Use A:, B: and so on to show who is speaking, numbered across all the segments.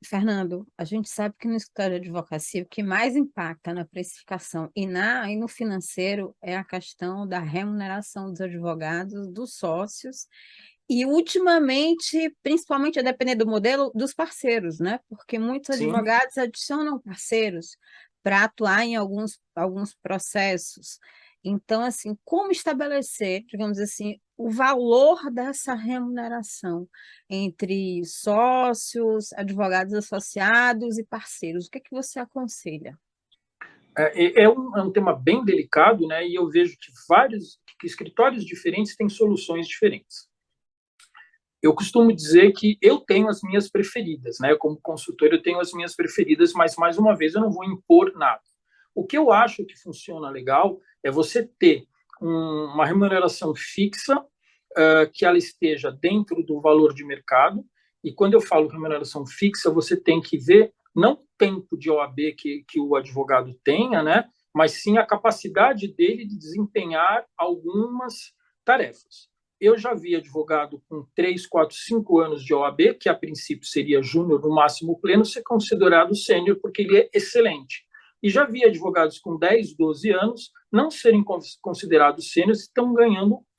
A: Fernando, a gente sabe que no escritório de advocacia o que mais impacta na precificação e no financeiro é a questão da remuneração dos advogados, dos sócios e, ultimamente, principalmente a depender do modelo, dos parceiros, né? Porque muitos
B: Sim,
A: advogados adicionam parceiros para atuar em alguns processos. Então, assim, como estabelecer, digamos assim, o valor dessa remuneração entre sócios, advogados associados e parceiros? O que é que você aconselha?
B: é um tema bem delicado, né? E eu vejo que escritórios diferentes têm soluções diferentes. Eu costumo dizer que eu tenho as minhas preferidas, né? Como consultor, eu tenho as minhas preferidas, mas, mais uma vez, eu não vou impor nada. O que eu acho que funciona legal é você ter uma remuneração fixa, que ela esteja dentro do valor de mercado. E quando eu falo remuneração fixa, você tem que ver não o tempo de OAB que o advogado tenha, né? Mas sim a capacidade dele de desempenhar algumas tarefas. Eu já vi advogado com 3, 4, 5 anos de OAB, que a princípio seria júnior, no máximo pleno, ser considerado sênior, porque ele é excelente. E já vi advogados com 10, 12 anos não serem considerados sêniores e estão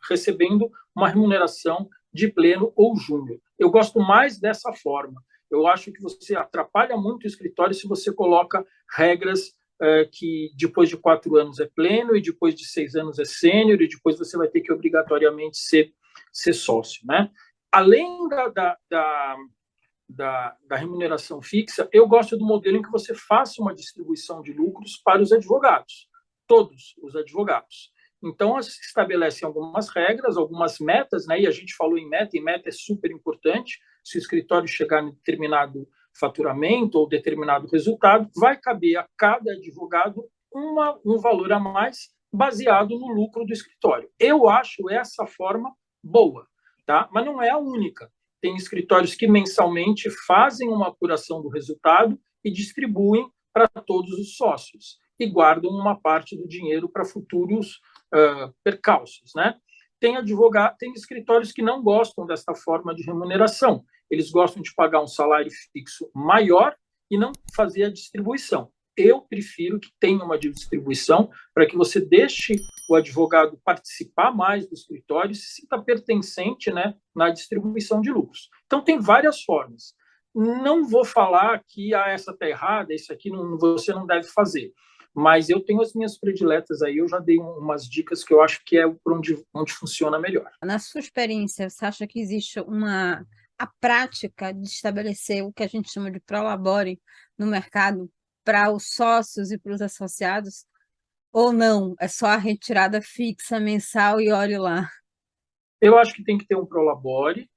B: recebendo uma remuneração de pleno ou júnior. Eu gosto mais dessa forma. Eu acho que você atrapalha muito o escritório se você coloca regras que depois de 4 anos é pleno e depois de 6 anos é sênior e depois você vai ter que obrigatoriamente ser sócio, né? Além da remuneração fixa, eu gosto do modelo em que você faça uma distribuição de lucros para os advogados, todos os advogados. Então, se estabelecem algumas regras, algumas metas, né? E a gente falou em meta, e meta é super importante. Se o escritório chegar em determinado faturamento ou determinado resultado, vai caber a cada advogado um valor a mais baseado no lucro do escritório. Eu acho essa forma boa, tá? Mas não é a única. Tem escritórios que mensalmente fazem uma apuração do resultado e distribuem para todos os sócios e guardam uma parte do dinheiro para futuros percalços, né? Tem escritórios que não gostam dessa forma de remuneração. Eles gostam de pagar um salário fixo maior e não fazer a distribuição. Eu prefiro que tenha uma distribuição para que você deixe o advogado participar mais do escritório e se sinta pertencente, né, na distribuição de lucros. Então, tem várias formas. Não vou falar que essa está errada, isso aqui você não deve fazer. Mas eu tenho as minhas prediletas aí, eu já dei umas dicas que eu acho que é por onde funciona melhor.
A: Na sua experiência, você acha que existe a prática de estabelecer o que a gente chama de prolabore no mercado para os sócios e para os associados? Ou não? É só a retirada fixa mensal e olhe lá.
B: Eu acho que tem que ter um prolabore.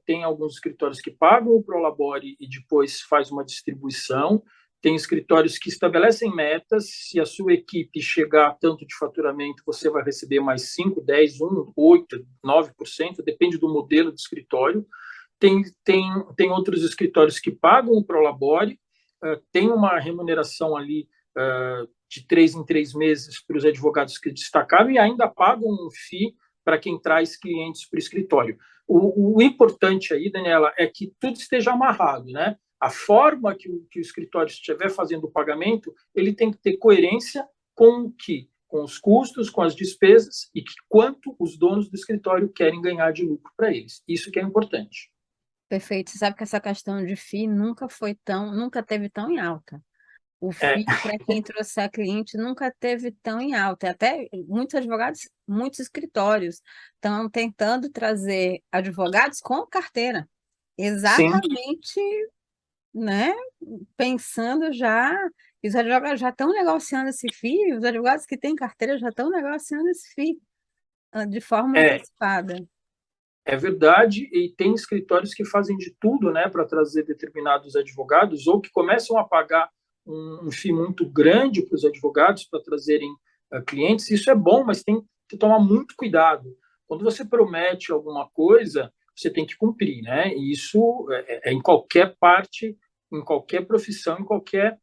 B: Tem alguns escritórios que pagam o prolabore e depois faz uma distribuição. Tem escritórios que estabelecem metas. Se a sua equipe chegar a tanto de faturamento, você vai receber mais 5, 10, 1, 8, 9%, depende do modelo do escritório. Tem outros escritórios que pagam o prolabore, tem uma remuneração ali de 3 em 3 meses para os advogados que destacaram e ainda pagam um FII para quem traz clientes para o escritório. O importante aí, Daniela, é que tudo esteja amarrado, né? A forma que o escritório estiver fazendo o pagamento, ele tem que ter coerência com os custos, com as despesas e quanto os donos do escritório querem ganhar de lucro para eles. Isso que é importante.
A: Perfeito. Você sabe que essa questão de FII nunca teve tão em alta. O
B: É,
A: FII para quem trouxer cliente nunca teve tão em alta. Até muitos advogados, muitos escritórios estão tentando trazer advogados com carteira.
B: sim,
A: Exatamente, né? Pensando já, e os advogados já estão negociando esse FII, os advogados que têm carteira já estão negociando esse FII de forma
B: é,
A: antecipada.
B: é verdade, e tem escritórios que fazem de tudo, né, para trazer determinados advogados, ou que começam a pagar um FII muito grande para os advogados para trazerem clientes. Isso é bom, mas tem que tomar muito cuidado. Quando você promete alguma coisa, você tem que cumprir, né? E isso é em qualquer parte, em qualquer profissão, em qualquer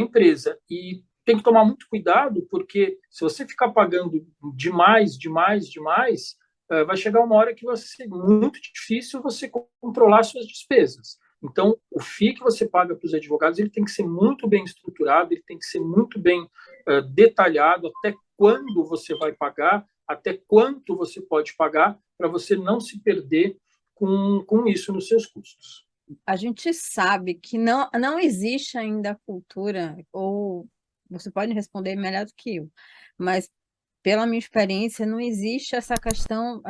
B: empresa. E tem que tomar muito cuidado, porque se você ficar pagando demais, demais, demais, vai chegar uma hora que vai ser muito difícil você controlar suas despesas. Então, o FII que você paga para os advogados, ele tem que ser muito bem estruturado, ele tem que ser muito bem detalhado, até quando você vai pagar, até quanto você pode pagar, para você não se perder com isso nos seus custos.
A: A gente sabe que não existe ainda a cultura, ou você pode responder melhor do que eu, mas pela minha experiência, não existe essa questão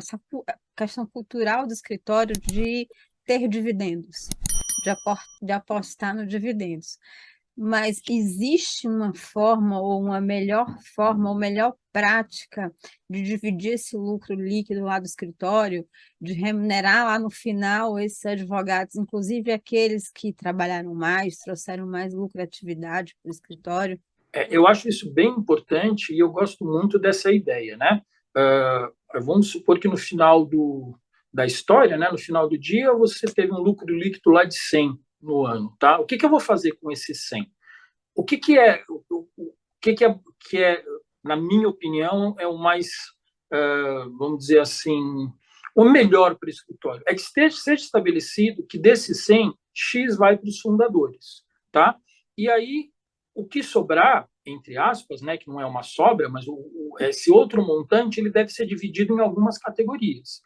A: cultural do escritório de ter dividendos, de apostar no dividendos. Mas existe uma forma, ou uma melhor forma, ou melhor prática de dividir esse lucro líquido lá do escritório, de remunerar lá no final esses advogados, inclusive aqueles que trabalharam mais, trouxeram mais lucratividade para o escritório?
B: Eu acho isso bem importante e eu gosto muito dessa ideia, né? Vamos supor que no final da história, né, no final do dia, você teve um lucro líquido lá de 100 no ano, tá? O que eu vou fazer com esses 100? O que é, na minha opinião, é o mais, vamos dizer assim, o melhor para o escritório? É que seja estabelecido que desses 100, X vai para os fundadores, tá? E aí, o que sobrar, entre aspas, né, que não é uma sobra, mas esse outro montante ele deve ser dividido em algumas categorias.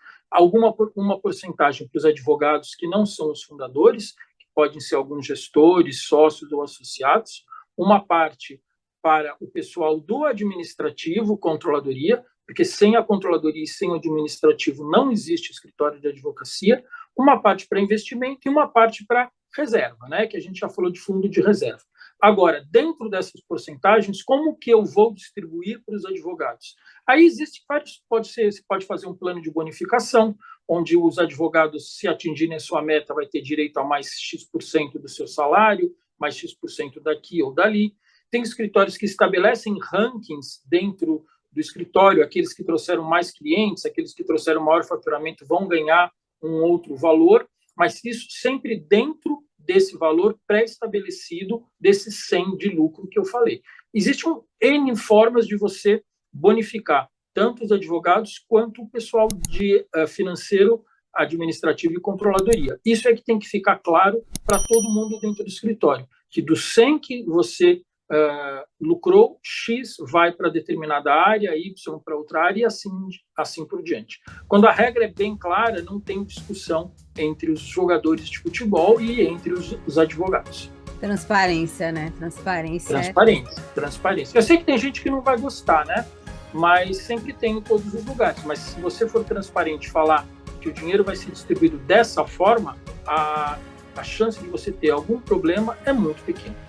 B: Uma porcentagem para os advogados que não são os fundadores, que podem ser alguns gestores, sócios ou associados, uma parte para o pessoal do administrativo, controladoria, porque sem a controladoria e sem o administrativo não existe escritório de advocacia, uma parte para investimento e uma parte para reserva, né, que a gente já falou de fundo de reserva. Agora, dentro dessas porcentagens, como que eu vou distribuir para os advogados? Aí existe vários, você pode fazer um plano de bonificação, onde os advogados, se atingirem a sua meta, vai ter direito a mais X% do seu salário, mais X% daqui ou dali. Tem escritórios que estabelecem rankings dentro do escritório, aqueles que trouxeram mais clientes, aqueles que trouxeram maior faturamento vão ganhar um outro valor, mas isso sempre dentro desse valor pré-estabelecido, desses 100 de lucro que eu falei. Existem N formas de você bonificar tanto os advogados quanto o pessoal de financeiro, administrativo e controladoria. Isso é que tem que ficar claro para todo mundo dentro do escritório, que dos 100 que você lucrou, X vai para determinada área, Y para outra área e assim por diante. Quando a regra é bem clara, não tem discussão entre os jogadores de futebol e entre os advogados.
A: Transparência, né?
B: Transparência. Eu sei que tem gente que não vai gostar, né? Mas sempre tem em todos os lugares. Mas se você for transparente e falar que o dinheiro vai ser distribuído dessa forma, a chance de você ter algum problema é muito pequena.